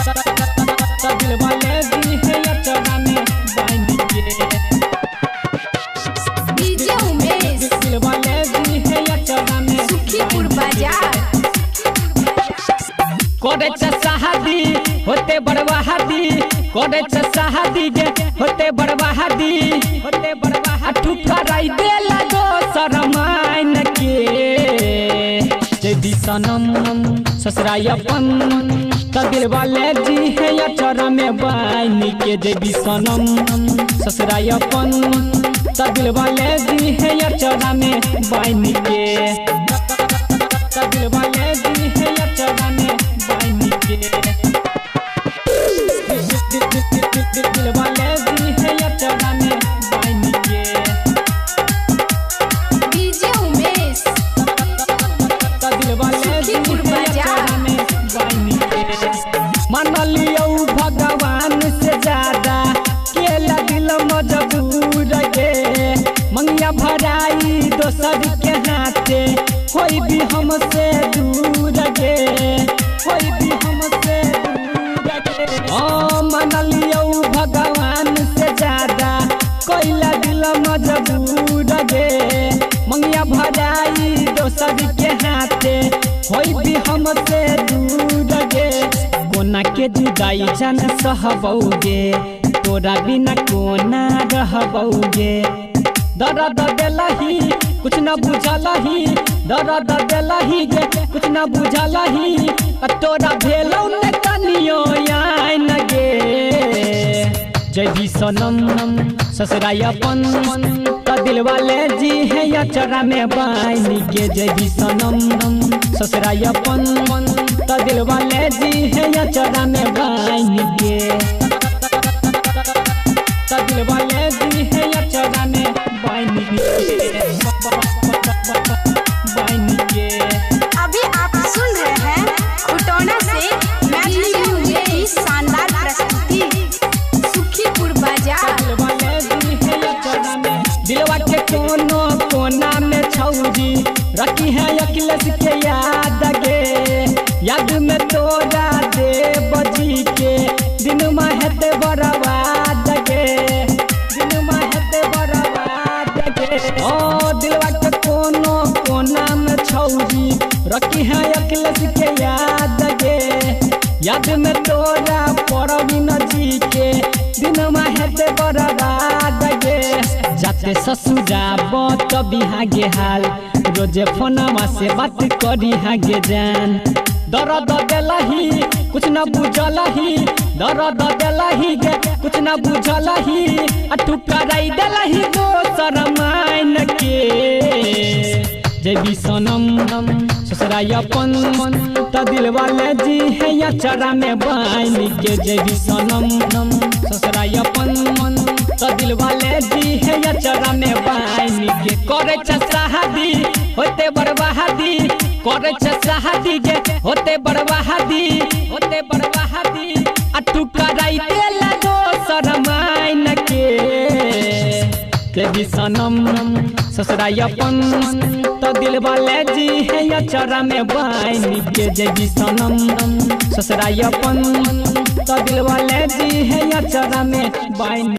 दिल वाले दी है अचरा में बांध के डीजे उमेश दिल वाले दी है अचरा में सुखीपुर बाजार करे शादी होते बड़वाहदी करे शादी गे होते बड़वाहदी ठुकराई दे लगो शरमाइन के जदी सनम ससुराई अपन त दिल वाले जी है अचरा में बांध के जदी सनम ससुराई अपन त दिल वाले जी है अचरा में बांध के त दिल वाले जी है अचरा में बांध के दिल वाले दी है अचरा में बांध के डीजे उमेश दिल वाले दी है अचरा में बांध के मान लियो भगवान से ज्यादा केला दिल मजबूर गे मंगिया भराई दोसर के हाथे कोई भी हमसे दूर गे कोई भी हमसे दूर गे मान लियो भगवान से ज्यादा कोइला दिल मजबूर गे मंगिया भराई दोसर के हाथे कोई भी हमसे दूर गे कोना के जुदाई जान सहबौगे तोरा बिना कोना रहबौगे दर्द देलही कुछ न बुझलही दर्द देलही गे कुछ न बुझलही तोरा भेलौ न कनियो आइन गे जदी सनम ससुराई अपन त दिल वाले जी है अचरा में बांध के जदी सनम ससुराई अपन त दिल वाले जी है अचरा में बांध के त दिल वाले जी है अचरा में बांध के अभी आप सुन रहे हैं खुटौना से मैथिली म्यूजिक की शानदार प्रस्तुति सुखीपुर बाजार दिलवा के कोनो कोना में छौरी रखी है अखिलेश के याद गे याद में तोरा दे बजी के दिन में हेते बर्बाद गे दिन में हेते बर्बाद गे ओ दिलवा के कोनो कोना में छौरी रखी है अखिलेश के याद गे याद में तोरा परवीन जी के दिन में हेते बर्बाद गे जाते ससुराब तभी हागे हाल रोजे फोनमा से बात करी हागे जान दर्द देलही कुछ न बुझलही दर्द देलही गे कुछ न बुझलही ठुकराई देलही दोसर माइन के जदी सनम ससुराई अपन त दिल वाले जी है अचरा में बांध के जदी सनम ससुराई अपन त दिल वाले जी है अचरा में बांध के करे शादी होते बड़वाहदी करे शादी गे होते बड़वाहदी ठुकराई देला दोसर माइन के जदी सनम ससुराई अपन त दिल वाले जी है अचरा में बांध के जदी सनम ससुराई अपन त दिल वाले जी है अचरा में बांध